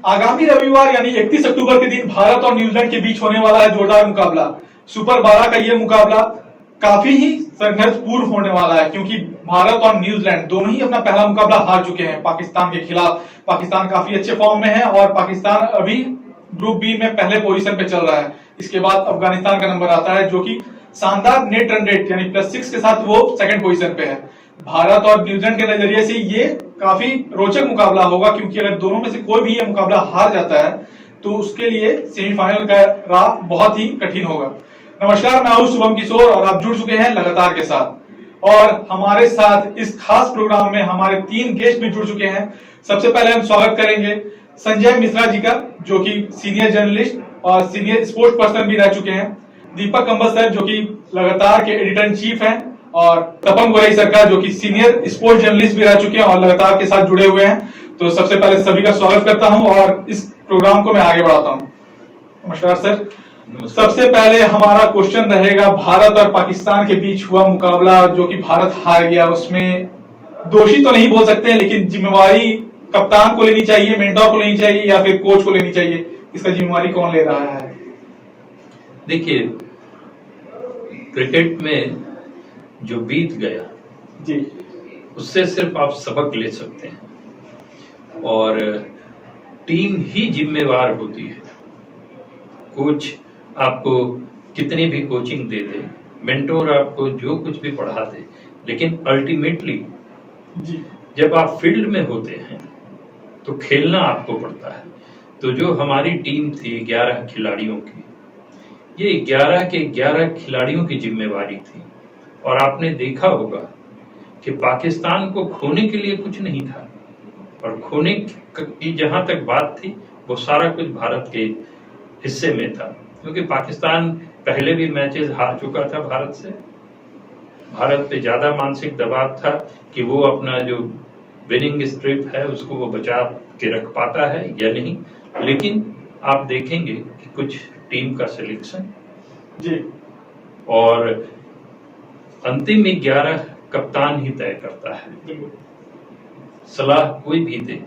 आगामी रविवार यानी 31 अक्टूबर के दिन भारत और न्यूजीलैंड के बीच होने वाला है जोरदार मुकाबला। सुपर 12 का ये मुकाबला काफी ही संघर्षपूर्ण होने वाला है, क्योंकि भारत और न्यूजीलैंड दोनों ही अपना पहला मुकाबला हार चुके हैं पाकिस्तान के खिलाफ। पाकिस्तान काफी अच्छे फॉर्म में है और पाकिस्तान अभी ग्रुप बी में पहले पोजीशन पे चल रहा है। इसके बाद अफगानिस्तान का नंबर आता है, जो कि शानदार नेट रन रेट यानी +6 के साथ वो सेकंड पोजीशन पे है। भारत और न्यूजीलैंड के नजरिए से ये काफी रोचक मुकाबला होगा, क्योंकि अगर दोनों में से कोई भी ये मुकाबला हार जाता है तो उसके लिए सेमीफाइनल का राह बहुत ही कठिन होगा। नमस्कार, मैं हूं शुभम किशोर और आप जुड़ चुके हैं लगातार के साथ। और हमारे साथ इस खास प्रोग्राम में हमारे 3 गेस्ट भी जुड़ चुके हैं। सबसे पहले हम स्वागत करेंगे संजय मिश्रा जी का, जो कि सीनियर जर्नलिस्ट और सीनियर स्पोर्ट्स पर्सन भी रह चुके हैं। दीपक कंबल सर, जो कि लगातार के एडिटर इन चीफ हैं, और तपन गोराई सर का, जो कि सीनियर स्पोर्ट्स जर्नलिस्ट भी रह चुके हैं और लगातार के साथ जुड़े हुए हैं। तो सबसे पहले सभी का स्वागत करता हूं और इस प्रोग्राम को मैं आगे बढ़ाता हूं। नमस्कार सर। सबसे पहले हमारा क्वेश्चन रहेगा, भारत और पाकिस्तान के बीच हुआ मुकाबला जो कि भारत हार गया, उसमें दोषी तो नहीं बोल सकते, लेकिन जिम्मेवारी कप्तान को लेनी चाहिए, मेंटोर को लेनी चाहिए या फिर कोच को लेनी चाहिए? इसका जिम्मेवारी कौन ले रहा है? देखिए, क्रिकेट में जो बीत गया जी, उससे सिर्फ आप सबक ले सकते हैं और टीम ही जिम्मेवार होती है। कोच आपको कितनी भी कोचिंग दे दे, मेंटोर आपको जो कुछ भी पढ़ा दे, लेकिन अल्टीमेटली जब आप फील्ड में होते हैं तो खेलना आपको पड़ता है। तो जो हमारी टीम थी 11 खिलाड़ियों की, ये 11 के 11 खिलाड़ियों की जिम्मेवारी थी। और आपने देखा होगा कि पाकिस्तान को खोने के लिए कुछ नहीं था, और खोने की जहां तक बात थी वो सारा कुछ भारत के हिस्से में था, क्योंकि पाकिस्तान पहले भी मैचेस हार चुका था भारत से। भारत पे ज्यादा मानसिक दबाव था कि वो अपना जो विनिंग स्ट्रिप है उसको वो बचा के रख पाता है या नहीं। लेकिन आप देखेंगे कि कुछ टीम का सिलेक्शन जी, और अंतिम 11 कप्तान ही तय करता है, सलाह कोई भी दे।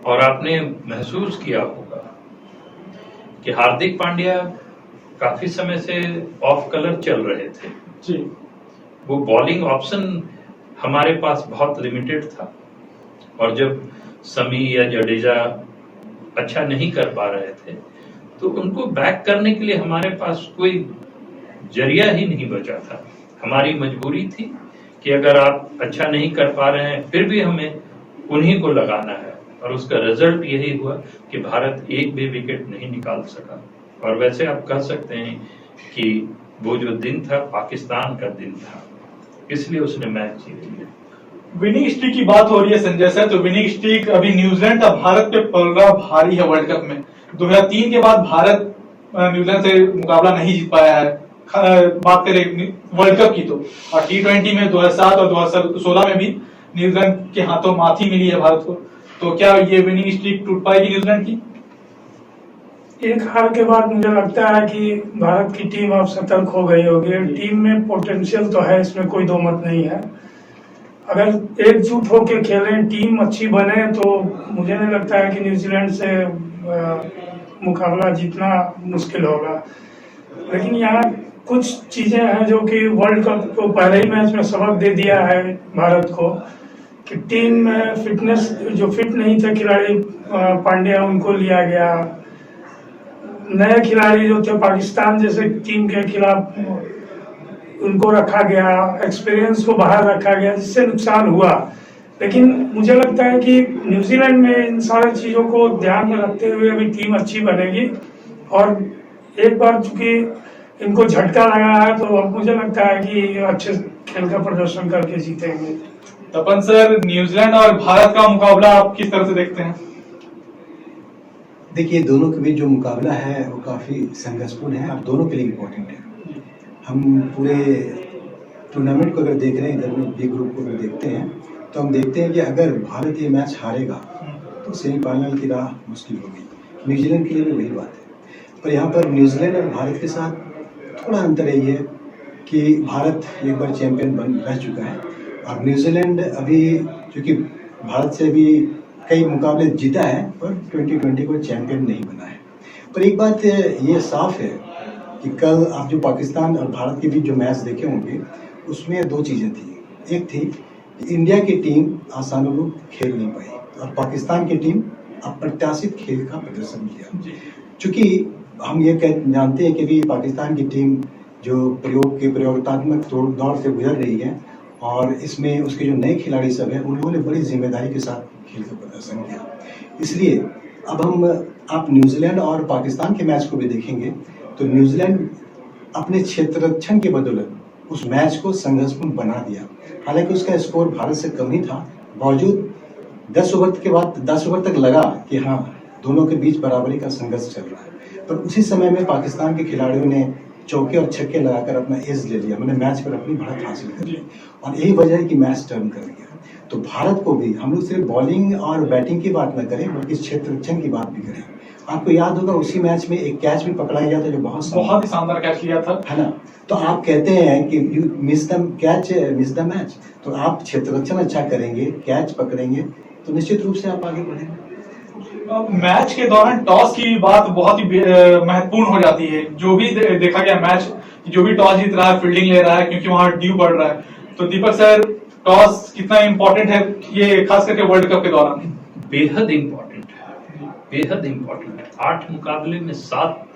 और आपने महसूस किया होगा कि हार्दिक पांड्या काफी समय से ऑफ कलर चल रहे थे जी। वो बॉलिंग ऑप्शन हमारे पास बहुत लिमिटेड था, और जब समी या जडेजा अच्छा नहीं कर पा रहे थे तो उनको बैक करने के लिए हमारे पास कोई जरिया ही नहीं बचा था। हमारी मजबूरी थी कि अगर आप अच्छा नहीं कर पा रहे हैं फिर भी हमें उन्हीं को लगाना है, और उसका रिजल्ट यही हुआ कि भारत एक भी विकेट नहीं निकाल सका। और वैसे आप कह सकते हैं कि वो जो दिन था पाकिस्तान का दिन था, इसलिए उसने मैच जीत लिया। विनिंग स्ट्रीक की बात हो रही है संजय सर, तो विनिंग स्ट्रीक अभी न्यूजीलैंड का भारत पे पलड़ा भारी है वर्ल्ड कप में। 2003 के बाद भारत न्यूजीलैंड से मुकाबला नहीं जीत पाया है। बात करें वर्ल्ड कप की तो, और T20 में 2007 और 2016 में भी न्यूजीलैंड के हाथों माथी मिली है भारत को। तो क्या ये विनिंग स्ट्रीक टूट पाएगी न्यूजीलैंड की? एक हार के बाद मुझे लगता है कि भारत की टीम अब सतर्क हो गई होगी। टीम में पोटेंशियल तो है, इसमें कोई दो मत नहीं है। अगर एकजुट होकर खेलें, टीम अच्छी बने, तो मुझे नहीं लगता है कि न्यूजीलैंड से मुकाबला जीतना मुश्किल होगा। लेकिन यहाँ कुछ चीजें हैं जो कि वर्ल्ड कप को पहले ही मैच में सबक दे दिया है भारत को, कि टीम में फिटनेस, जो फिट नहीं थे खिलाड़ी पांड्या, उनको लिया गया। नए खिलाड़ी जो थे पाकिस्तान जैसे टीम के खिलाफ, उनको रखा गया, एक्सपीरियंस को बाहर रखा गया, जिससे नुकसान हुआ। लेकिन मुझे लगता है कि न्यूजीलैंड में इन सारी चीजों को ध्यान में रखते हुए अभी टीम अच्छी बनेगी, और एक बार चूंकि इनको झटका लगा है तो अब मुझे लगता है कि अच्छे खेल का प्रदर्शन करके जीतेंगे। तपन सर, न्यूजीलैंड और भारत का मुकाबला आप किस तरह से देखते हैं? देखिए, दोनों के बीच जो मुकाबला है वो काफ़ी संघर्षपूर्ण है और दोनों के लिए इम्पोर्टेंट है। हम पूरे टूर्नामेंट को अगर देख रहे हैं, इधर में बी ग्रुप को अगर देखते हैं, तो हम देखते हैं कि अगर भारत ये मैच हारेगा तो सेमीफाइनल की राह मुश्किल होगी। न्यूजीलैंड के लिए भी वही बात है। पर यहाँ पर न्यूजीलैंड और भारत के साथ थोड़ा अंतर यही है कि भारत एक बार चैंपियन बन रह चुका है, और न्यूजीलैंड अभी, क्योंकि भारत से भी कई मुकाबले जीता है पर 2020 को चैंपियन नहीं बना है। पर एक बात ये साफ है कि कल आप जो पाकिस्तान और भारत के बीच जो मैच देखे होंगे उसमें दो चीज़ें थी। एक थी कि इंडिया की टीम आशानुरूप खेल नहीं पाई और पाकिस्तान की टीम अप्रत्याशित खेल का प्रदर्शन किया। चूँकि हम ये जानते हैं कि भी पाकिस्तान की टीम जो प्रयोगात्मक दौर से गुजर रही है और इसमें उसके जो नए खिलाड़ी सब हैं उन लोगों ने बड़ी जिम्मेदारी के साथ खेल का प्रदर्शन किया। इसलिए अब आप न्यूजीलैंड और पाकिस्तान के मैच को भी देखेंगे तो न्यूजीलैंड अपने क्षेत्ररक्षण की बदौलत उस मैच को संघर्षपूर्ण बना दिया। हालांकि उसका स्कोर भारत से कम ही था, बावजूद 10 ओवर के बाद 10 ओवर तक लगा कि हाँ दोनों के बीच बराबरी का संघर्ष चल रहा है। पर उसी समय में पाकिस्तान के खिलाड़ियों ने चौके और छक्के लगाकर अपना एज ले लिया, मैंने मैच पर अपनी बढ़त हासिल कर ली और यही वजह है कि मैच टर्न कर गया। तो भारत को भी हम लोग सिर्फ बॉलिंग और बैटिंग की बात न करें बल्कि क्षेत्ररक्षण की बात भी करें। आपको याद होगा उसी मैच में एक कैच भी पकड़ा गया था जो बहुत ही शानदार कैच लिया था, है ना। तो आप कहते हैं कि you miss the catch miss the match, तो आप क्षेत्ररक्षण अच्छा करेंगे, कैच पकड़ेंगे तो निश्चित रूप से आप आगे बढ़ेंगे। मैच के दौरान टॉस की बात बहुत ही महत्वपूर्ण हो जाती है। जो भी देखा गया मैच, जो भी टॉस जीत रहा है फील्डिंग ले रहा है क्योंकि वहां ड्यू बढ़ रहा है। तो दीपक सर, टॉस कितना इम्पोर्टेंट है ये खास करके वर्ल्ड कप के दौरान? बेहद इम्पोर्टेंट है, बेहद इम्पोर्टेंट है। 8 मुकाबले में 7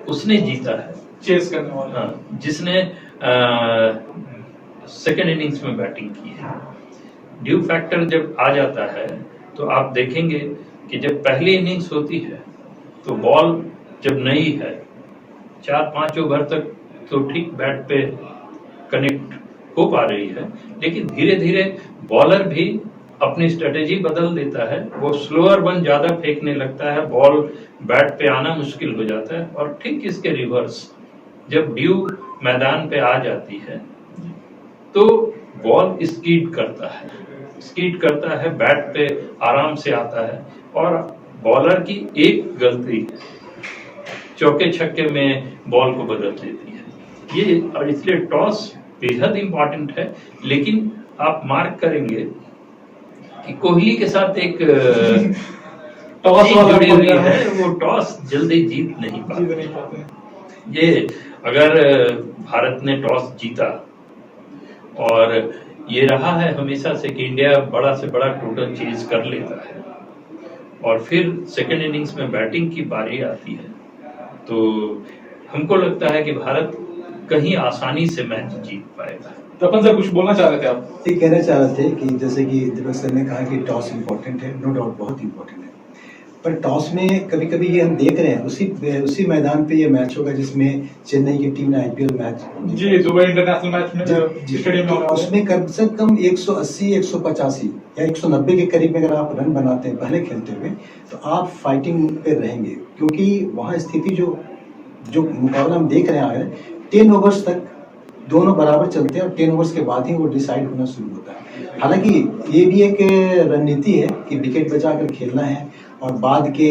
उसने जीता है, चेस करने वाला। जिसने सेकेंड इनिंग्स में बैटिंग की है। ड्यू फैक्टर जब आ जाता है तो आप देखेंगे कि जब पहली इनिंग्स होती है तो बॉल जब नई है 4-5 ओवर तक तो ठीक बैट पे कनेक्ट हो पा रही है, लेकिन धीरे धीरे बॉलर भी अपनी स्ट्रेटेजी बदल देता है। वो स्लोअर वन ज्यादा फेंकने लगता है, बॉल बैट पे आना मुश्किल हो जाता है। और ठीक इसके रिवर्स, जब ड्यू मैदान पे आ जाती है तो बॉल स्कीड करता है, बैट पे आराम से आता है और बॉलर की एक गलती चौके छक्के में बॉल को बदल देती है। ये और इसलिए टॉस बेहद इंपॉर्टेंट है। लेकिन आप मार्क करेंगे कि कोहली के साथ एक टॉस जुड़ी हुई है, वो टॉस जल्दी जीत नहीं पाते। ये अगर भारत ने टॉस जीता और ये रहा है हमेशा से कि इंडिया बड़ा से बड़ा टोटल चेज कर लेता है और फिर सेकेंड इनिंग्स में बैटिंग की बारी आती है, तो हमको लगता है कि भारत कहीं आसानी से मैच जीत पाएगा। तपन सर, कुछ बोलना चाह रहे थे आप? ये कहना चाह रहे थे कि जैसे कि दीपक सर ने कहा कि टॉस इम्पोर्टेंट है, नो डाउट बहुत इम्पोर्टेंट है। पर टॉस में कभी कभी ये हम देख रहे हैं उसी मैदान पे ये मैच होगा जिसमें चेन्नई की टीम ने आईपीएल मैच जी दुबई इंटरनेशनल मैच में स्टेडियम में, उसमें कम से कम 180, 185 या 190 के करीब में अगर आप रन बनाते हैं पहले खेलते हुए तो आप फाइटिंग पे रहेंगे, क्योंकि वहाँ स्थिति जो मुकाबला हम देख रहे हैं 10 ओवर्स तक दोनों बराबर चलते हैं और 10 ओवर्स के बाद ही वो डिसाइड होना शुरू होता है। हालांकि ये भी एक रणनीति है कि विकेट बचाकर खेलना है और बाद के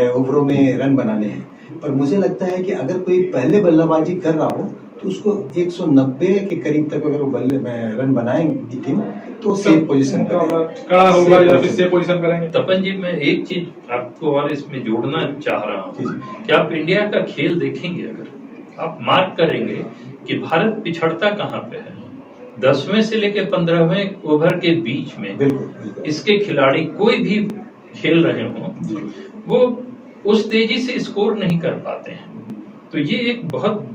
ओवरों में रन बनाने हैं। पर मुझे लगता है कि अगर कोई पहले बल्लेबाजी कर रहा हो तो उसको 190 के करीब तक अगर वो रन बनाएंगी टीम तो सेफ पोजीशन कड़ा होगा या फिर सेफ पोजीशन करेंगे। तपन जी, मैं एक चीज आपको और इसमें जोड़ना चाह रहा हूँ कि आप इंडिया का खेल देखेंगे, अगर आप मार्क करेंगे कि भारत पिछड़ता कहाँ पे है। 10वें से लेकर 15वें ओवर के बीच में बिल्कुल इसके खिलाड़ी कोई भी खेल रहे हों वो उस तेजी से स्कोर नहीं कर पाते हैं। तो ये एक बहुत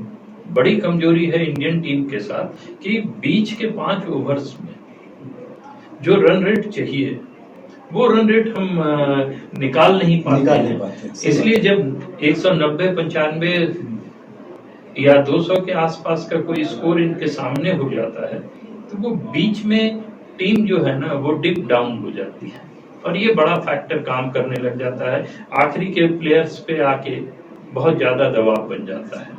बड़ी कमजोरी है इंडियन टीम के साथ कि बीच के 5 ओवर्स में जो रन रेट चाहिए वो रन रेट हम निकाल नहीं पाते। इसलिए जब 190, 95 या 200 के आसपास का कोई स्कोर इनके सामने हो जाता है तो वो बीच में टीम जो है ना वो डिप डाउन हो जाती है और ये बड़ा फैक्टर काम करने लग जाता है। आखिरी के प्लेयर्स पे आके बहुत ज्यादा दबाव बन जाता है।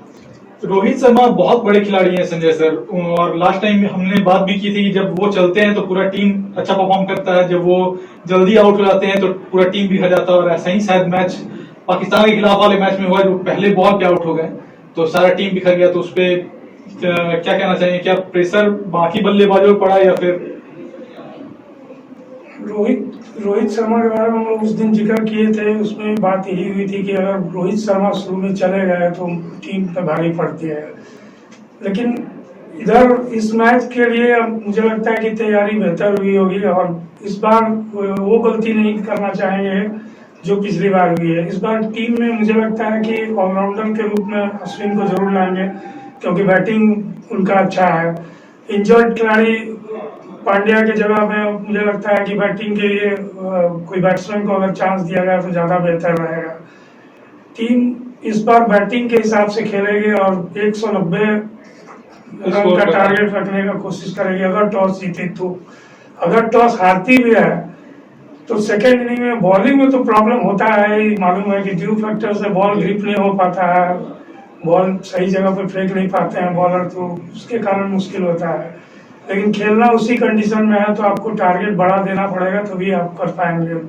रोहित शर्मा बहुत बड़े खिलाड़ी हैं संजय सर, और लास्ट टाइम हमने बात भी की थी कि जब वो चलते हैं तो पूरा टीम अच्छा परफॉर्म करता है, जब वो जल्दी आउट हो जाते हैं तो पूरा टीम भी हार जाता है। और ऐसा ही शायद मैच पाकिस्तान के खिलाफ वाले मैच में हुआ, जो पहले बॉल पे आउट हो गए तो सारा टीम बिखर गया। तो उस पर क्या कहना चाहिए, क्या प्रेशर बाकी बल्लेबाजों पर पड़ा या फिर? रोहित शर्मा के बारे में हम लोग उस दिन जिक्र किए थे, उसमें बात यही हुई थी कि अगर रोहित शर्मा शुरू में चले गए तो टीम पे भारी पड़ती है। लेकिन इधर इस मैच के लिए अब मुझे लगता है कि तैयारी बेहतर हुई होगी और इस बार वो गलती नहीं करना चाहेंगे जो पिछली बार हुई है। इस बार टीम में मुझे लगता है कि ऑलराउंडर के रूप में अश्विन को जरूर लाएंगे क्योंकि बैटिंग उनका अच्छा है। इंजर्ड खिलाड़ी पांड्या की जगह में मुझे लगता है कि बैटिंग के लिए कोई बैट्समैन को अगर चांस दिया जाए तो ज्यादा बेहतर रहेगा। टीम इस बार बैटिंग के हिसाब से खेलेगी और 190 रन का टारगेट रखने का कोशिश करेगी अगर टॉस जीती तो। अगर टॉस हारती भी है तो सेकेंड इनिंग में बॉलिंग में तो प्रॉब्लम होता है ही, मालूम है कि ड्यू फैक्टर से बॉल ग्रिप नहीं हो पाता है, बॉल सही जगह पे फेंक नहीं पाते हैं बॉलर, तो उसके कारण मुश्किल होता है। लेकिन खेलना उसी कंडीशन में है तो आपको टारगेट बड़ा देना पड़ेगा तभी आप कर पाएंगे।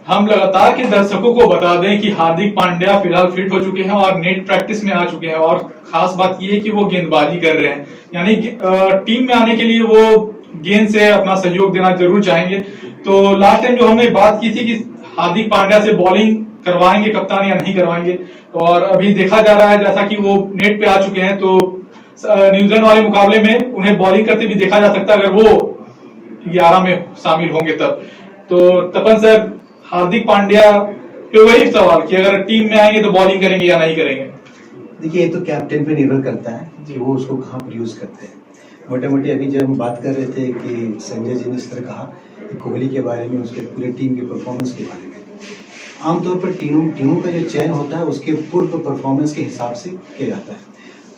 हम लगातार के दर्शकों को बता दें कि हार्दिक पांड्या फिलहाल फिट हो चुके हैं और नेट प्रैक्टिस में आ चुके हैं और खास बात यह है कि वो गेंदबाजी कर रहे हैं, यानी टीम में आने के लिए वो गेंद से अपना सहयोग देना जरूर चाहेंगे। तो लास्ट टाइम जो हमने बात की थी कि हार्दिक पांड्या से बॉलिंग करवाएंगे कप्तान या नहीं करवाएंगे, और अभी देखा जा रहा है जैसा कि वो नेट पे आ चुके हैं तो न्यूजीलैंड वाले मुकाबले में उन्हें बॉलिंग करते भी देखा जा सकता है अगर वो 11 में शामिल होंगे तब। तो तपन सर, हार्दिक पांड्या पे वही सवाल कि अगर टीम में आएंगे तो बॉलिंग करेंगे या नहीं करेंगे। देखिए, ये तो कैप्टन पे निर्भर करता है कि वो उसको कहाँ पर यूज करते हैं। मोटे मोटे अभी जब हम बात कर रहे थे कि संजय जी ने इस तरह कहा कि कोहली के बारे में, उसके पूरे टीम के परफॉर्मेंस के बारे में, आमतौर पर टीमों का जो चयन होता है उसके पूर्व परफॉर्मेंस के हिसाब से किया जाता है।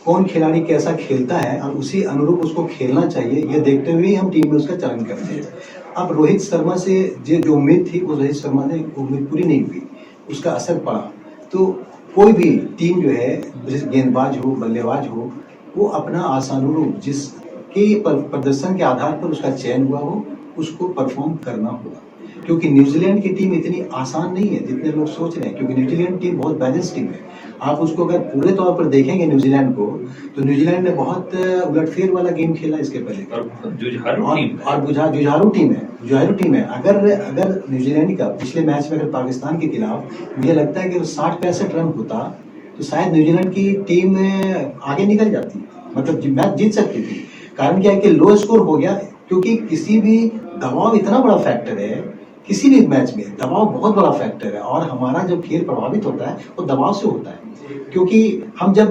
कौन खिलाड़ी कैसा खेलता है और उसी अनुरूप उसको खेलना चाहिए, यह देखते हुए ही हम टीम में उसका चयन करते हैं। अब रोहित शर्मा से जो उम्मीद थी वो रोहित शर्मा ने उम्मीद पूरी नहीं हुई, उसका असर पड़ा। तो कोई भी टीम जो है, गेंदबाज हो बल्लेबाज हो, वो अपना आशानुरूप जिसके प्रदर्शन के आधार पर उसका चयन हुआ हो उसको परफॉर्म करना होगा। क्योंकि न्यूजीलैंड की टीम इतनी आसान नहीं है जितने लोग सोच रहे हैं, क्योंकि न्यूजीलैंड टीम बहुत बैलेंस टीम है। आप उसको अगर पूरे तौर पर देखेंगे न्यूजीलैंड को, तो न्यूजीलैंड ने बहुत उलटफेर वाला गेम खेला इसके पहले, जुझारू टीम है। अगर न्यूजीलैंड का पिछले मैच में अगर पाकिस्तान के खिलाफ मुझे लगता है कि 60-65 रन होता तो शायद न्यूजीलैंड की टीम आगे निकल जाती, मतलब मैच जीत सकती थी। कारण क्या है कि लो स्कोर हो गया, क्योंकि किसी भी दबाव इतना बड़ा फैक्टर है, किसी भी मैच में दबाव बहुत बड़ा फैक्टर है और हमारा जब खेल प्रभावित होता है वो दबाव से होता है। क्योंकि हम जब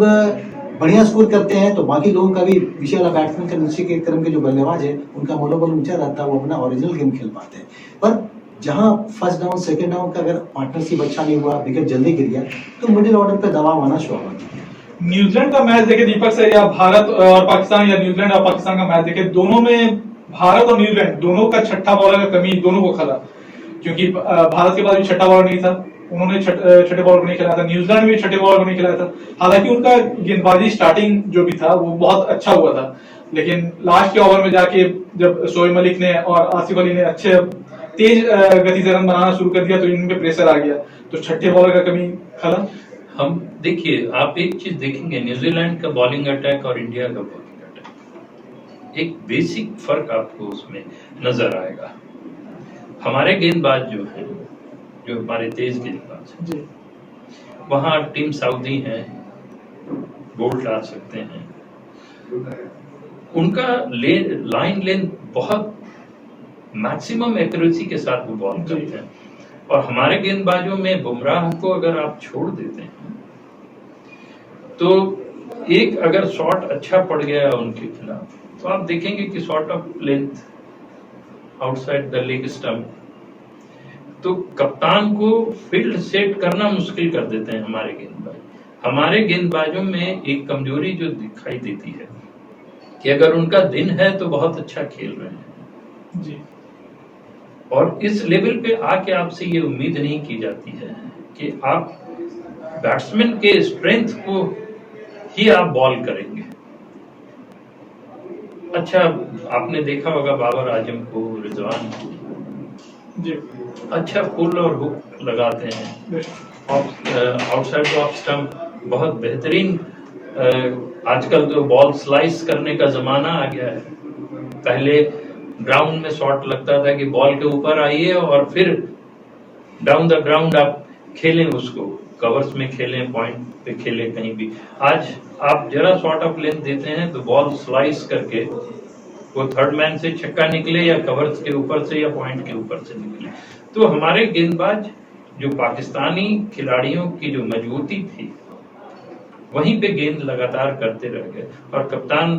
बढ़िया स्कोर करते हैं तो बाकी लोगों का भी, पीछे वाला बैट्समैन का, नीचे के क्रम के जो बल्लेबाज है उनका मनोबल ऊंचा रहता है, वो अपना ओरिजिनल गेम खेल पाते हैं। पर जहां फर्स्ट डाउन सेकंड डाउन का अगर पार्टनरशिप अच्छा नहीं हुआ, विकेट जल्दी गिर गया, तो मिडिल ऑर्डर पे दबाव आना स्वाभाविक है। न्यूजीलैंड का मैच देखे दीपक सर, या भारत और पाकिस्तान, या न्यूजीलैंड और पाकिस्तान का मैच देखे, दोनों में भारत और न्यूजीलैंड दोनों का छठा बॉलर का कमी दोनों को खला, क्योंकि भारत के पास भी छठा बॉलर नहीं था, उन्होंने छठे बॉलर को नहीं खिलाया था, न्यूजीलैंड भी छठे बॉलर को नहीं खिलाया था। हालांकि उनका गेंदबाजी स्टार्टिंग जो भी था वो बहुत अच्छा हुआ था, लेकिन लास्ट के ओवर में जाके जब शोएब मलिक ने और आसिफ अली ने अच्छे तेज गति से रन बनाना शुरू कर दिया तो इनमें प्रेशर आ गया, तो छठे बॉलर का कमी खला। हम देखिए, आप एक चीज देखेंगे, न्यूजीलैंड का बॉलिंग अटैक और इंडिया का बॉलिंग अटैक, एक बेसिक फर्क आपको उसमें नजर आएगा। हमारे गेंदबाज जो हैं, जो हमारे तेज गेंदबाज हैं, वहां टीम साउदी है, बोल्ट आ सकते हैं, उनका लाइन लेंथ बहुत मैक्सिमम एक्यूरेसी के साथ वो बॉल करते हैं। और हमारे गेंदबाजों में बुमराह को अगर आप छोड़ देते हैं तो एक अगर शॉट अच्छा पड़ गया उनके खिलाफ तो आप देखेंगे कि shot of length outside the leg stump, तो कप्तान को फील्ड सेट करना मुश्किल कर देते हैं हमारे गेंदबाज। हमारे गेंदबाजों में एक कमजोरी जो दिखाई देती है कि अगर उनका दिन है तो बहुत अच्छा खेल रहे हैं जी, और इस लेवल पे आके आपसे ये उम्मीद नहीं की जाती है कि आप बैट्समैन के स्ट्रेंथ को ही आप बॉल करेंगे। अच्छा, आपने देखा होगा बाबर आजम को, रिजवान को जी, अच्छा पुल और हुक लगाते हैं, आउटसाइड ऑफ स्टंप बहुत बेहतरीन। आजकल तो बॉल स्लाइस करने का जमाना आ गया है, पहले ग्राउंड में शॉट लगता था कि बॉल के ऊपर आइए और फिर डाउन द ग्राउंड आप खेलें, उसको कवर्स में खेलें, पॉइंट पे खेलें, कहीं भी। आज आप जरा शॉट ऑफ लेंथ देते हैं तो बॉल स्लाइस करके वो थर्ड मैन से छक्का निकले या कवर्स के ऊपर से या पॉइंट के ऊपर से निकले। तो हमारे गेंदबाज जो पाकिस्तानी खिलाड़ियों की जो मजबूती थी वहीं पे गेंद लगातार करते रह गए और कप्तान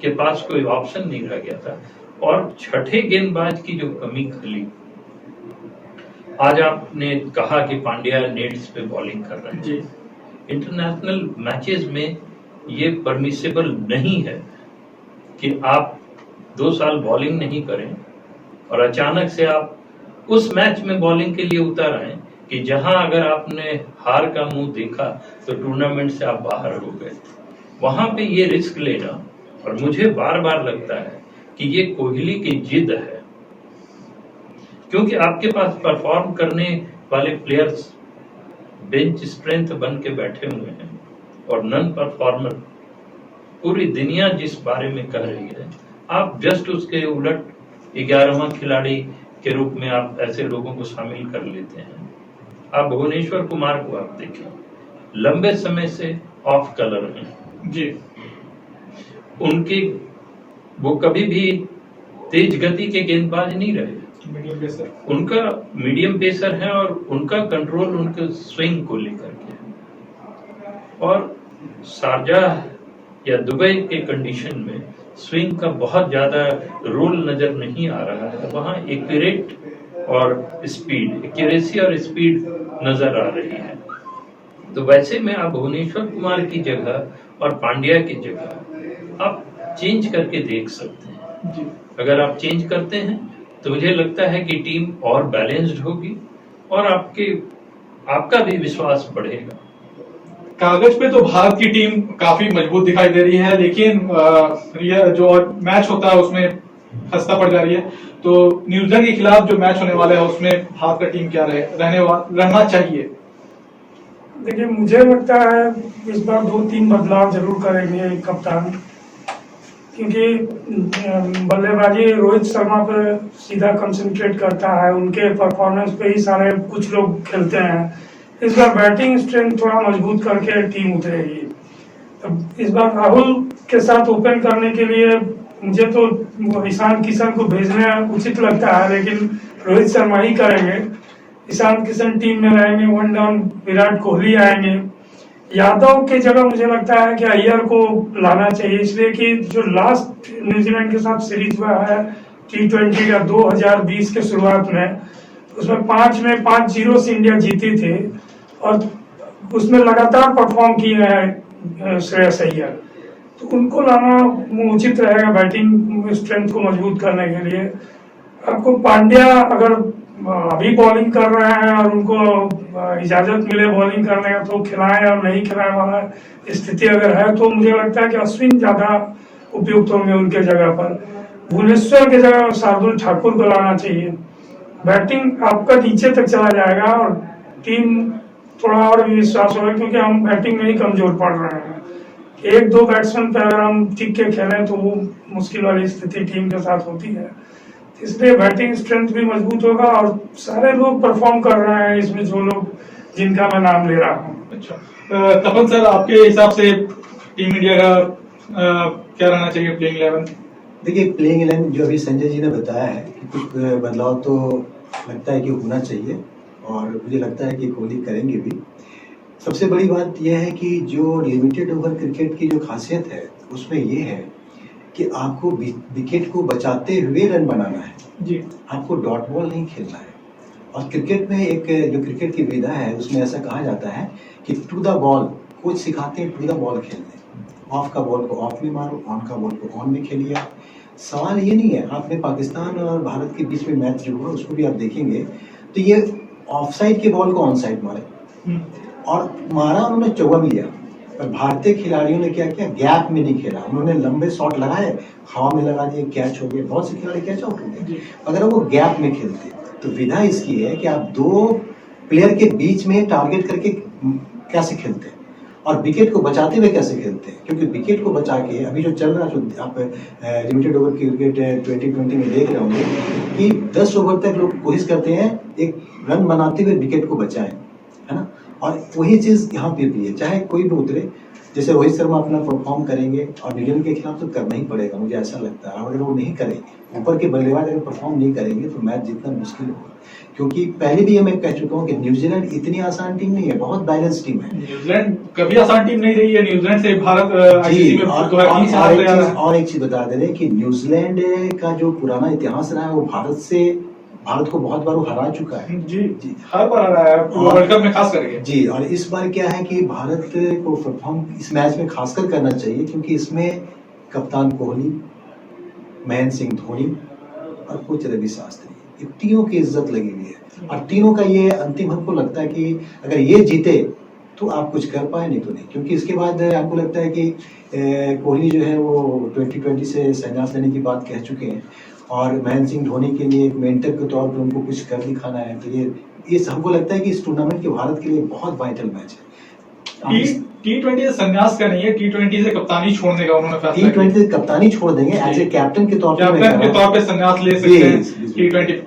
के पास कोई ऑप्शन नहीं रह गया था। और छठे गेंदबाज की जो कमी खली, आज आपने कहा कि पांड्या नेट्स पे बॉलिंग कर रहे हैं जी। इंटरनेशनल मैचेस में ये परमिसेबल नहीं है कि आप 2 साल बॉलिंग नहीं करें और अचानक से आप उस मैच में बॉलिंग के लिए उतर आए कि जहां अगर आपने हार का मुंह देखा तो टूर्नामेंट से आप बाहर हो गए। वहां पे ये रिस्क लेना, और मुझे बार बार लगता है कि ये कोहली की जिद है, क्योंकि आपके पास परफॉर्म करने वाले प्लेयर्स बेंच स्ट्रेंथ बन के बैठे हुए हैं और नन परफॉर्मर पूरी दुनिया जिस बारे में कह रही है, आप जस्ट उसके उलट 11वां खिलाड़ी के रूप में आप ऐसे लोगों को शामिल कर लेते हैं। आप भुवनेश्वर कुमार को आप देखें, लंबे समय से ऑफ कलर हैं जी। उनके, वो कभी भी तेज गति के गेंदबाज नहीं रहे, मीडियम पेसर, उनका मीडियम पेसर है और उनका कंट्रोल उनके स्विंग को लेकर के है। और शारजाह या दुबई के कंडीशन में स्विंग का बहुत ज्यादा रोल नजर नहीं आ रहा है, वहां एक्यूरेट और स्पीड, एक्यूरेसी और स्पीड नजर आ रही है। तो वैसे में आप भुवनेश्वर कुमार की जगह और पांड्या की जगह आप चेंज करके देख सकते हैं जी। अगर आप चेंज करते हैं तो मुझे लगता है कि टीम और बैलेंस्ड होगी और आपका भी विश्वास बढ़ेगा। कागज पे तो भारत की टीम काफी मजबूत दिखाई दे रही है, लेकिन ये जो मैच होता है उसमें खस्ता पड़ जा रही है। तो न्यूजीलैंड के खिलाफ जो मैच होने वाला है उसमें भारत का टीम क्या रहना चाहिए? देखिए, मुझे लगता है इस बार 2-3 बदलाव जरूर करेंगे कप्तान, क्योंकि बल्लेबाजी रोहित शर्मा पे सीधा कंसंट्रेट करता है, उनके परफॉर्मेंस पे ही सारे कुछ लोग खेलते हैं। इस बार बैटिंग स्ट्रेंथ थोड़ा मजबूत करके टीम उतरेगी। तो इस बार राहुल के साथ ओपन करने के लिए मुझे तो ईशान किशन को भेजना उचित लगता है, लेकिन रोहित शर्मा ही करेंगे। ईशान किशन टीम में रहेंगे, वन डाउन विराट कोहली आएंगे। यादव की जगह मुझे लगता है कि अय्यर को लाना चाहिए, इसलिए कि जो लास्ट न्यूजीलैंड के साथ सीरीज हुआ है T20 का 2020 के शुरुआत में, उसमें 5-0 से इंडिया जीती थी और उसमें लगातार परफॉर्म किए हैं श्रेयस अय्यर, तो उनको लाना उचित रहेगा बैटिंग स्ट्रेंथ को मजबूत करने के लिए। आपको पांड्या अगर अभी बॉलिंग कर रहे हैं और उनको इजाजत मिले बॉलिंग करने का तो खिलाएं, और नहीं खिलाने वाला स्थिति अगर है तो मुझे लगता है कि अश्विन ज्यादा उपयुक्त होंगे उनके जगह पर। भुवनेश्वर की जगह शार्दुल ठाकुर को लाना चाहिए। बैटिंग आपका नीचे तक चला जाएगा और टीम थोड़ा और भी विश्वास होगा, क्योंकि हम बैटिंग में ही कमजोर पड़ रहे हैं। 1-2 बैट्समैन पे अगर हम टिक के खेलें तो वो मुश्किल वाली स्थिति टीम के साथ होती है, इसलिए बैटिंग स्ट्रेंथ भी मजबूत होगा और सारे लोग परफॉर्म कर रहे हैं इसमें, जो लोग जिनका मैं नाम ले रहा हूँ। अच्छा, तपन सर, आपके हिसाब से टीम इंडिया का क्या रहना चाहिए प्लेइंग 11? देखिए, प्लेइंग 11 जो अभी संजय जी ने बताया है कि कुछ बदलाव तो लगता है कि होना चाहिए और मुझे लगता है कि कोहली करेंगे भी। सबसे बड़ी बात यह है कि जो लिमिटेड ओवर क्रिकेट की जो खासियत है उसमें ये है कि आपको विकेट को बचाते हुए रन बनाना है जी। आपको डॉट बॉल नहीं खेलना है। और क्रिकेट में एक जो क्रिकेट की विधा है उसमें ऐसा कहा जाता है कि टू द बॉल, कोच सिखाते हैं टू द बॉल खेलने। ऑफ का बॉल को ऑफ में मारो, ऑन का बॉल को ऑन में खेलिए। सवाल ये नहीं है, आपने पाकिस्तान और भारत के बीच में मैच जो हुआ उसको भी आप देखेंगे तो ये ऑफ साइड के बॉल को ऑन साइड मारे और मारा उन्होंने चौका भी लिया, पर भारतीय खिलाड़ियों ने क्या किया, गैप में नहीं खेला। उन्होंने लंबे शॉट लगाए, हवा में लगा दिए, कैच हो गए। बहुत से खिलाड़ी कैच आउट हो गए। अगर वो गैप में खेलते तो विधा इसकी है कि आप 2 प्लेयर के बीच में टारगेट करके कैसे खेलते हैं। और विकेट को बचाते हुए कैसे खेलते हैं, क्योंकि विकेट को बचा के अभी जो चल रहा है, जो आप लिमिटेड ओवर क्रिकेट 2020 में देख रहे होंगे कि 10 ओवर तक लोग कोशिश करते हैं एक रन बनाते हुए विकेट को बचाएं, है ना। और वही चीज यहाँ पे भी है, चाहे कोई भी उतरे, जैसे रोहित शर्मा अपना परफॉर्म करेंगे और न्यूजीलैंड के खिलाफ तो करना ही पड़ेगा, मुझे ऐसा लगता है। अगर वो नहीं करेंगे, ऊपर के बल्लेबाज अगर परफॉर्म नहीं करेंगे तो मैच जीतना मुश्किल होगा, क्योंकि पहले भी ये मैं कह चुका हूँ कि न्यूजीलैंड इतनी आसान टीम नहीं है, बहुत बैलेंस टीम है। न्यूजीलैंड कभी आसान टीम नहीं रही है, न्यूजीलैंड से भारत जी, ICC में और एक चीज बता दे रहे कि न्यूजीलैंड का जो पुराना इतिहास रहा है वो भारत को बहुत बार वो हरा चुका है। जी हर बार आ रहा है वर्ल्ड कप में खास करके। जी, और इस बार क्या है कि भारत को परफॉर्म इस मैच में खासकर करना चाहिए, क्योंकि इसमें कप्तान कोहली, महेंद्र सिंह धोनी और कोच रवि शास्त्री, ये तीनों की इज्जत लगी हुई है। और तीनों का ये अंतिम, हमको लगता है कि अगर ये जीते तो आप कुछ कर पाए, नहीं तो नहीं। क्योंकि इसके बाद हमको लगता है कि कोहली जो है वो 2020 से संन्यास लेने की बात कह चुके हैं, और महेंद्र सिंह धोनी के लिए एक मेंटर के तौर पर उनको कुछ कर दिखाना है। तो ये हमको लगता है कि इस टूर्नामेंट के भारत के लिए बहुत वाइटल मैच है। T20 से संन्यास का नहीं है, T20 से कप्तानी छोड़ने का उन्होंने फैसला किया। T20 से कप्तानी छोड़ देंगे, एज ए कैप्टन के तौर पे संन्यास ले सकते हैं T20।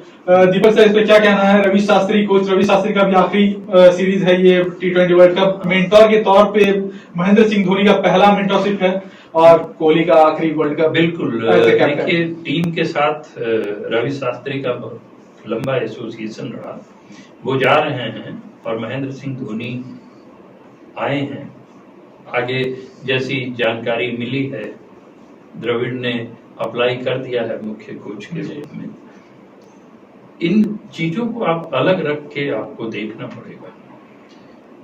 दीपक सर, इस पे क्या कहना है? रवि शास्त्री, कोच रवि शास्त्री का भी आखिरी सीरीज है ये T20 वर्ल्ड कप, मेंटर के तौर पे महेंद्र सिंह धोनी का पहला मेंटरशिप है और कोहली का आखिरी वर्ल्ड कप। बिल्कुल, देखिए टीम के साथ रवि शास्त्री का बहुत लंबा एसोसिएशन रहा, वो जा रहे हैं और महेंद्र सिंह धोनी आए हैं। आगे जैसी जानकारी मिली है, द्रविड़ ने अप्लाई कर दिया है मुख्य कोच के रूप में। इन चीजों को आप अलग रख के आपको देखना पड़ेगा।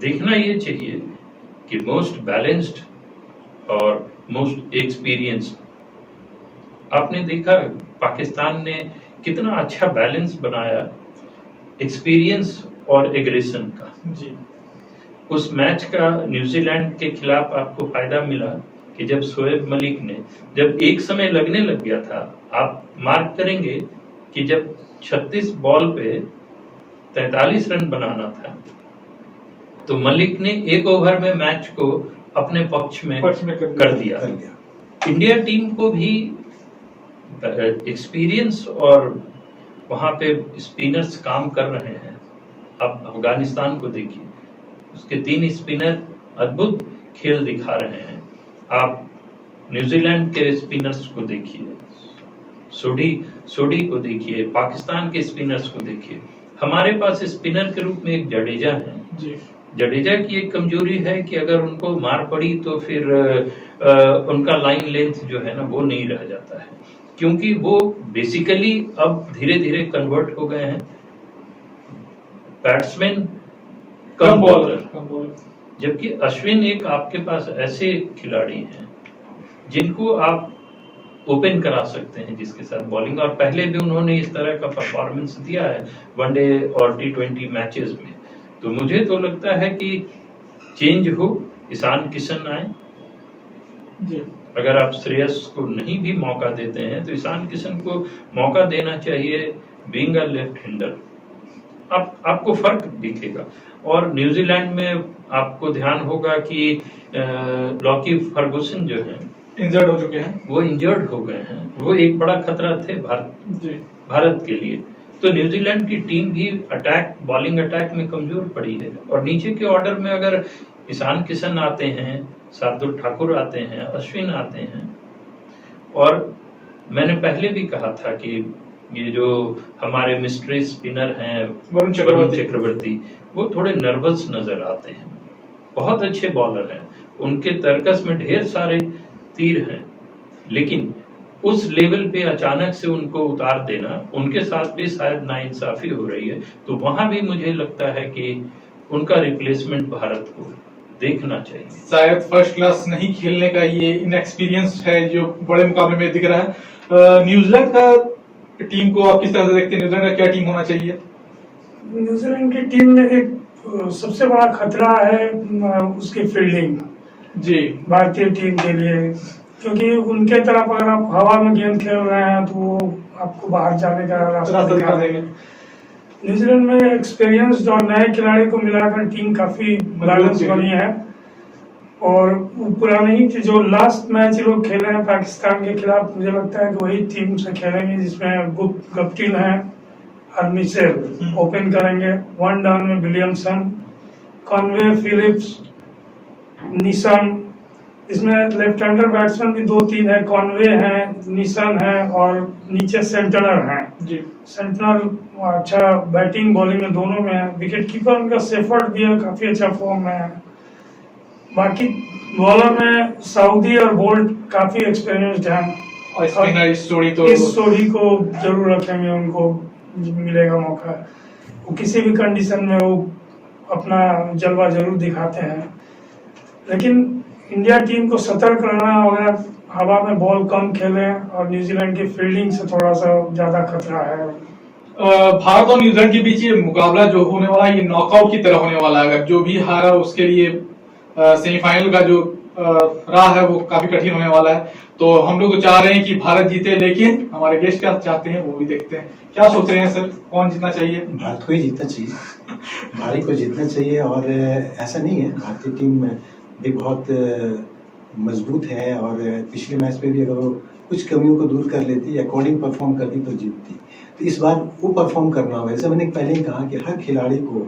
देखना ये चाहिए कि मोस्ट बैलेंस्ड और मोस्ट एक्सपीरियंस्ड। आपने देखा पाकिस्तान ने कितना अच्छा बैलेंस बनाया एक्सपीरियंस और एग्रेशन का। जी, उस मैच का न्यूजीलैंड के खिलाफ आपको फायदा मिला कि जब शोएब मलिक ने, जब एक समय लगने लग गया था, आप मार्क करेंगे कि जब 36 बॉल पे 43 रन बनाना था तो मलिक ने एक ओवर में मैच को अपने पक्ष में कर दिया। इंडिया टीम को भी एक्सपीरियंस और वहां पे स्पिनर्स काम कर रहे हैं। अब अफगानिस्तान को देखिए, उसके 3 स्पिनर अद्भुत खेल दिखा रहे हैं। आप न्यूजीलैंड के स्पिनर्स को देखिए, सोडी को देखिए, पाकिस्तान के स्पिनर्स को देखिए। हमारे पास स्पिनर के रूप में एक जडेजा है। जी, जडेजा की एक कमजोरी है कि अगर उनको मार पड़ी तो फिर उनका लाइन लेंथ जो है ना वो नहीं रह जाता है, क्योंकि वो बेसिकली अब धीरे धीरे कन्वर्ट हो गए हैं बैट्समैन कम बॉलर। जबकि अश्विन एक आपके पास ऐसे खिलाड़ी हैं जिनको आप ओपन करा सकते हैं जिसके साथ बॉलिंग, और पहले भी उन्होंने इस तरह का परफॉर्मेंस दिया है वनडे और T20 मैचेस में। तो मुझे तो लगता है कि चेंज हो, ईशान किशन आए। अगर आप श्रेयस को नहीं भी मौका देते हैं तो ईशान किशन को मौका देना चाहिए, बीइंग अ लेफ्ट हैंडर। आपको फर्क दिखेगा। और न्यूजीलैंड में आपको ध्यान होगा कि लॉकी फर्गुसन जो है इंजर्ड हो चुके हैं, वो इंजर्ड हो गए हैं। वो एक बड़ा खतरा थे भारत के लिए। तो न्यूजीलैंड की टीम भी बॉलिंग अटैक में कमजोर पड़ी है। और नीचे के ऑर्डर में अगर ईशान किशन आते हैं, शार्दुल ठाकुर आते हैं, अश्विन आते हैं, और मैंने पहले भी कहा था कि ये जो हमारे मिस्ट्री स्पिनर हैं वरुण चक्रवर्ती, वो थोड़े नर्वस नजर आते हैं। बहुत अच्छे बॉलर हैं, उनके तर्कस में ढेर सारे तीर हैं, लेकिन उस लेवल पे अचानक से उनको उतार देना, उनके साथ भी शायद नाइंसाफी हो रही है। तो वहां भी मुझे लगता है कि उनका रिप्लेसमेंट भारत को देखना चाहिए। शायद फर्स्ट क्लास नहीं खेलने का ये इनएक्सपीरियंस है जो बड़े मुकाबले में दिख रहा है। न्यूजीलैंड का टीम को आप किस तरह से देखते हैं? न्यूजीलैंड का क्या टीम होना चाहिए? न्यूजीलैंड की टीम में एक सबसे बड़ा खतरा है उसकी फील्डिंग जी भारतीय टीम के लिए, क्योंकि उनके तरफ अगर आप हवा में गेंद खेल रहे हैं तो वो आपको बाहर जाने का रास्ता दिखा देंगे। न्यूजीलैंड में एक्सपीरियंस्ड और नए खिलाड़ी को मिलाकर टीम काफी बैलेंस बनी है। और वो पुराने ही जो लास्ट मैच लोग खेले हैं पाकिस्तान के खिलाफ, मुझे लगता है कि वही टीम से खेलेंगे जिसमें गप्टिल है, मिचेल ओपन करेंगे, वन डाउन में विलियमसन, कॉनवे, फिलिप्स, निशन। इसमें लेफ्ट हैंडर बैट्समैन भी 2-3 है, कॉनवे है, निशन है और नीचे सेंटनर है। जी सेंटनर अच्छा बैटिंग बॉलिंग में दोनों में है। विकेट कीपर उनका सेफर्ड भी है, काफी अच्छा फॉर्म में है। बाकी बॉलर में साउदी और बोल्ट काफी एक्सपीरियंस्ड हैं और स्पिनर इस जोड़ी तो इस जोड़ी को जरूर रखेंगे, उनको मिलेगा मौका। वो किसी भी कंडीशन में वो अपना जलवा जरूर दिखाते हैं, लेकिन इंडिया टीम को सतर्क रहना होगा, हवा में बॉल कम खेले और न्यूजीलैंड की फील्डिंग से थोड़ा सा ज्यादा खतरा है। भारत और न्यूजीलैंड के बीच ये मुकाबला जो होने वाला है ये नॉकआउट की तरह होने वाला है। अगर जो भी हारा उसके लिए सेमीफाइनल का जो राह है वो काफी कठिन होने वाला है। तो हम लोग चाह रहे हैं कि भारत जीते, लेकिन हमारे गेस्ट क्या चाहते हैं वो भी देखते हैं। क्या सोच रहे हैं सर, कौन जीतना चाहिए? भारत को ही जीतना चाहिए, भारत को जीतना चाहिए। और ऐसा नहीं है, भारतीय टीम भी बहुत मजबूत है और पिछले मैच में भी अगर वो कुछ कमियों को दूर कर लेती, अकॉर्डिंग परफॉर्म करती तो जीतती। तो इस बार वो परफॉर्म करना होगा। जैसे मैंने पहले ही कहा कि हर खिलाड़ी को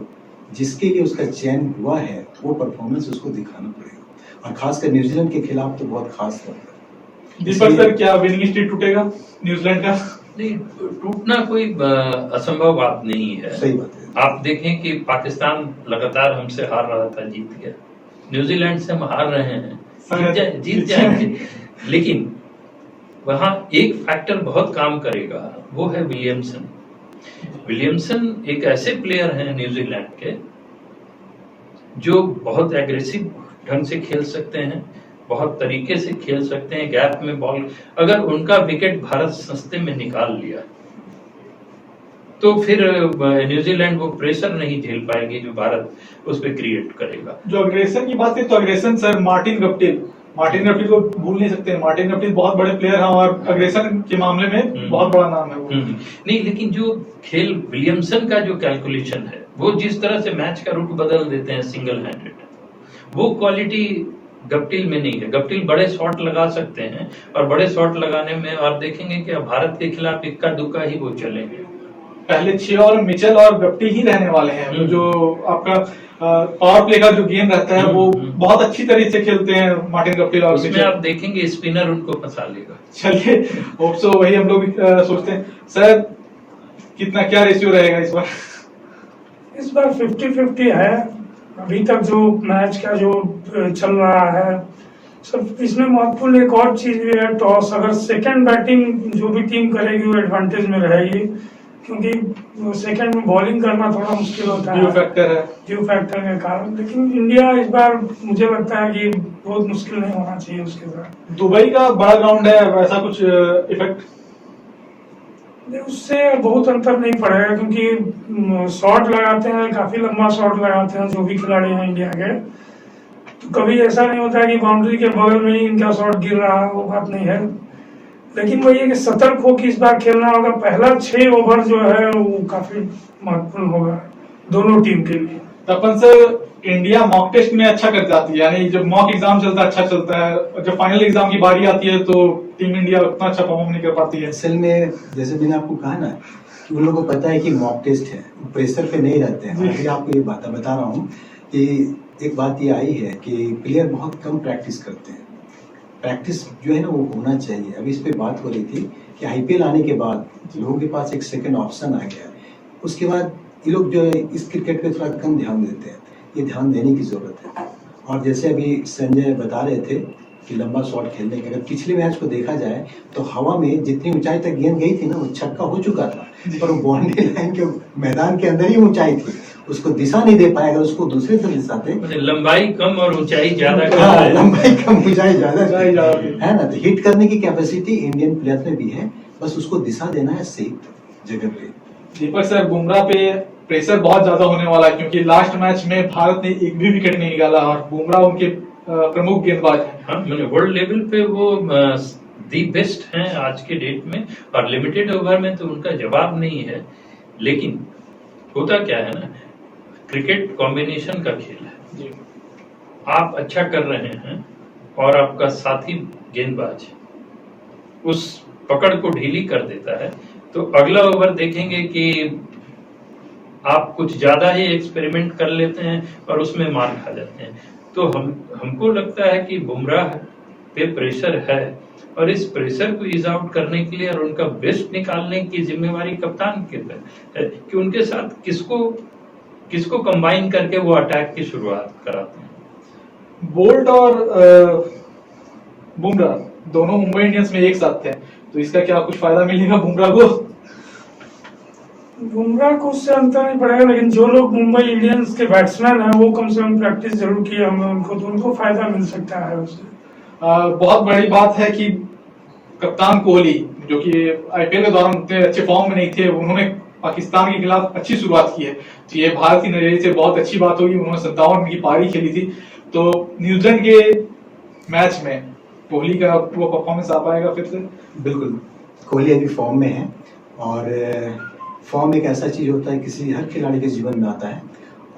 जिसके लिए उसका चयन हुआ है वो परफॉर्मेंस उसको दिखाना पड़ेगा, और खासकर न्यूजीलैंड के खिलाफ तो बहुत खास तौर पर। दीपक सर, क्या विनिंग स्ट्रीक टूटेगा न्यूजीलैंड का? नहीं, टूटना कोई असंभव बात नहीं है। सही बात है। आप देखें कि पाकिस्तान लगातार हमसे हार रहा था, जीत गया। न्यूजीलैंड से हम हार रहे हैं, जीत जाएंगे। लेकिन वहां एक फैक्टर बहुत काम करेगा, वो है विलियमसन। विलियमसन एक ऐसे प्लेयर हैं न्यूजीलैंड के जो बहुत एग्रेसिव ढंग से खेल सकते हैं, बहुत तरीके से खेल सकते हैं, गैप में बॉल। अगर उनका विकेट भारत सस्ते में निकाल लिया तो फिर न्यूजीलैंड वो प्रेशर नहीं झेल पाएगी जो भारत उस पर क्रिएट करेगा। जो अग्रेशन की बात है तो अग्रेशन सर मार्टिन गप्टिल को भूल नहीं सकते हैं। मार्टिन गप्टिल बहुत बड़े प्लेयर हैं और अग्रेशन के मामले में बहुत बड़ा नाम है वो। नहीं, लेकिन जो खेल विलियमसन का जो कैलकुलेशन है, वो जिस तरह से मैच का रूट बदल देते हैं सिंगल हैंडेड, वो क्वालिटी गप्टिल में नहीं है। गप्टिल बड़े शॉट लगा सकते हैं और बड़े शॉट लगाने में आप देखेंगे कि भारत के खिलाफ इक्का दुक्का ही वो चलेंगे। पहले 6 और मिचेल और गप्टिल ही रहने वाले हैं। जो आपका पावर प्ले का जो गेम रहता है वो बहुत अच्छी तरीके से खेलते हैं मार्टिन गप्टिल। और उसमें आप देखेंगे स्पिनर उनको फंसा लेगा। चलिए, होप सो वही हम लोग सोचते हैं। सर, कितना क्या रेशियो रहेगा इस बार? इस बार 50-50 है। अभी तक जो मैच का जो चल रहा है सब, इसमें महत्वपूर्ण एक और चीज भी है, टॉस। अगर सेकंड बैटिंग जो भी टीम करेगी वो एडवांटेज में रहेगी, क्योंकि सेकंड में बॉलिंग करना थोड़ा मुश्किल होता है, ड्यू फैक्टर के कारण। लेकिन इंडिया इस बार मुझे लगता है कि बहुत मुश्किल नहीं होना चाहिए उसके साथ। दुबई का बड़ा ग्राउंड है, वैसा कुछ इफेक्ट? उससे बहुत अंतर नहीं पड़ेगा, क्योंकि शॉट लगाते हैं, काफी लंबा शॉट लगाते हैं जो भी खिलाड़ी हैं इंडिया के। तो कभी ऐसा नहीं होता है कि बाउंड्री के बगल में ही इनका शॉट गिर रहा है, वो बात नहीं है। लेकिन वही है कि सतर्क होकर इस बार खेलना होगा। पहला 6 ओवर जो है वो काफी महत्वपूर्ण होगा दोनों टीम के लिए। तपन सर, इंडिया मॉक टेस्ट में अच्छा कर जाती है, यानी जब मॉक एग्जाम चलता है अच्छा चलता है, और जब फाइनल एग्जाम की बारी आती है तो टीम इंडिया उतना अच्छा परफॉर्म नहीं कर पाती है। असल में जैसे मैंने आपको कहा ना कि उन लोगों को पता है कि मॉक टेस्ट है, प्रेशर पे नहीं रहते हैं। अभी आपको ये बात बता रहा हूँ कि एक बात ये आई है कि प्लेयर बहुत कम प्रैक्टिस करते हैं। प्रैक्टिस जो है ना वो होना चाहिए। अभी इस पे बात हो रही थी कि आईपीएल आने के बाद लोगों के पास एक सेकंड ऑप्शन आ गया, उसके बाद ये लोग जो है इस क्रिकेट पे थोड़ा कम ध्यान देते हैं। ये ध्यान देने की जरूरत है। और जैसे अभी संजय बता रहे थे कि लंबा शॉट खेलने के, अगर पिछले मैच को देखा जाए तो हवा में जितनी ऊंचाई तक गेंद गई थी ना वो छक्का हो चुका था, पर वो बाउंड्री लाइन के मैदान के अंदर ही ऊंचाई थी, उसको दिशा नहीं दे पाएगा, उसको दूसरे से दिशा थे। लंबाई कम और ऊंचाई ज्यादा, लंबाई कम ऊंचाई ज्यादा है ना। तो हिट करने की कैपेसिटी इंडियन प्लेयर में भी है, बस उसको दिशा देना है सही जगह पे। दीपक सर, बुमराह पे प्रेशर बहुत ज्यादा होने वाला है, क्योंकि लास्ट मैच में भारत ने एक भी विकेट नहीं निकाला और बुमराह उनके प्रमुख गेंदबाज हैं। हाँ, वर्ल्ड लेवल पे वो दी बेस्ट हैं आज के डेट में, और लिमिटेड ओवर में तो उनका जवाब नहीं है। लेकिन होता क्या है ना, क्रिकेट कॉम्बिनेशन का खेल है। आप अच्छा कर रहे हैं और आपका साथी गेंदबाज उस पकड़ को ढीली कर देता है, तो अगला ओवर देखेंगे कि आप कुछ ज्यादा ही एक्सपेरिमेंट कर लेते हैं और उसमें मार खा जाते हैं। तो हमको लगता है कि बुमराह पे प्रेशर है और इस प्रेशर को ईज आउट करने के लिए और उनका बेस्ट निकालने की जिम्मेवारी कप्तान के है कि उनके साथ किसको कंबाइन करके वो अटैक की शुरुआत कराते हैं। बोल्ट और बुमराह दोनों मुंबई इंडियंस में एक साथ थे, तो इसका क्या कुछ फायदा मिलेगा बुमराह को? बुमराह को उससे अंतर नहीं पड़ेगा, लेकिन जो लोग मुंबई इंडियंस के बैट्समैन हैं वो कम से कम प्रैक्टिस जरूर किए होंगे उनको, तो उनको फायदा मिल सकता है उससे। बहुत बड़ी बात है कि कप्तान कोहली जो कि आईपीएल के दौरान उतने अच्छे फॉर्म में नहीं थे, उन्होंने पाकिस्तान के खिलाफ अच्छी शुरुआत की है, तो ये भारत की नजरिए से बहुत अच्छी बात होगी। उन्होंने 57 की पारी खेली थी, तो न्यूजीलैंड के मैच में कोहली का वो परफॉर्मेंस आ पाएगा फिर से? बिल्कुल, कोहली अभी फॉर्म में है और फॉर्म एक ऐसा चीज होता है किसी हर खिलाड़ी के जीवन में आता है,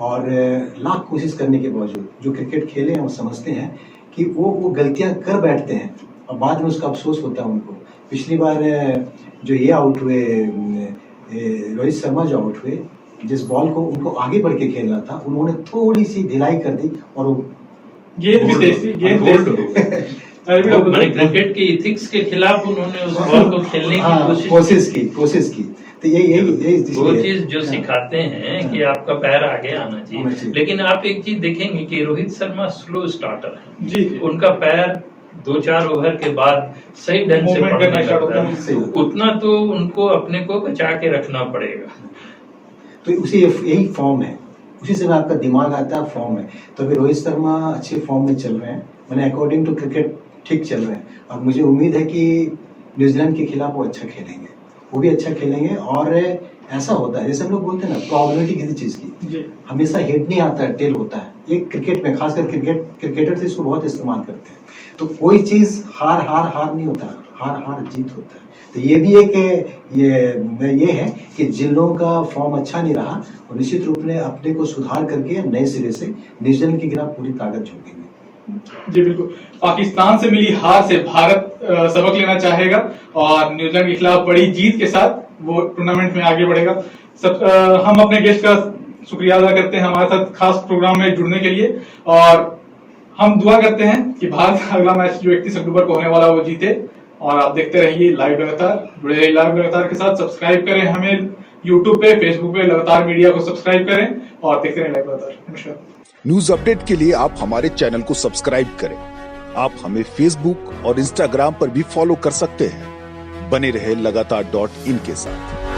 और लाख कोशिश करने के बावजूद जो क्रिकेट खेले हैं वो समझते हैं कि वो गलतियां कर बैठते हैं और बाद में उसका अफसोस होता है उनको। पिछली बार जो ये आउट हुए रोहित शर्मा जो आउट हुए, जिस बॉल को उनको आगे बढ़ के खेलना था उन्होंने थोड़ी सी ढिलाई कर दी और वो गेंद भी तेज थी, गेंद तेज थी। मैंने क्रिकेट के इथिक्स के खिलाफ उन्होंने उस बॉल को खेलने की कोशिश की। तो यही वो चीज जो सिखाते हैं कि आपका पैर आगे आना चाहिए। लेकिन आप एक चीज देखेंगे कि रोहित शर्मा स्लो स्टार्टर है जी, उनका पैर 2-4 ओवर के बाद सही ढंग से पड़ने लगता है, उतना तो उनको अपने को बचा के रखना पड़ेगा। तो उसी यही फॉर्म है, उसी से आपका दिमाग आता है फॉर्म है। तो अभी रोहित शर्मा अच्छे फॉर्म में चल रहे हैं, मैंने अकॉर्डिंग टू क्रिकेट ठीक चल रहे हैं, और मुझे उम्मीद है कि न्यूजीलैंड के खिलाफ वो अच्छा खेलेंगे, वो भी अच्छा खेलेंगे। और ऐसा होता है जैसे हम लोग बोलते हैं ना, प्रोबेबिलिटी किसी चीज की हमेशा हेड नहीं आता है, टेल होता है। ये क्रिकेट में खासकर क्रिकेटर से इसको बहुत इस्तेमाल करते हैं। तो कोई चीज हार नहीं होता, हार जीत होता है। तो ये भी एक ये है कि जिन लोगों का फॉर्म अच्छा नहीं रहा वो निश्चित रूप में अपने को सुधार करके नए सिरे से न्यूजीलैंड के खिलाफ पूरी ताकत झोंकेंगे। जी बिल्कुल, पाकिस्तान से मिली हार से भारत सबक लेना चाहेगा और न्यूजीलैंड के खिलाफ बड़ी जीत के साथ वो टूर्नामेंट में आगे बढ़ेगा। हम अपने गेस्ट का शुक्रिया अदा करते हैं हमारे साथ खास प्रोग्राम में जुड़ने के लिए, और हम दुआ करते हैं कि भारत का अगला मैच जो 31 अक्टूबर को होने वाला वो जीते। और आप देखते रहिए लाइव लगातार, जुड़े रहिए लाइव लगातार के साथ। सब्सक्राइब करें हमें यूट्यूब पे, फेसबुक पे लगातार मीडिया को सब्सक्राइब करें और देखते रहिए लाइव लगातार। नमस्कार। न्यूज अपडेट के लिए आप हमारे चैनल को सब्सक्राइब करें। आप हमें फेसबुक और इंस्टाग्राम पर भी फॉलो कर सकते हैं। बने रहे लगातार.in के साथ।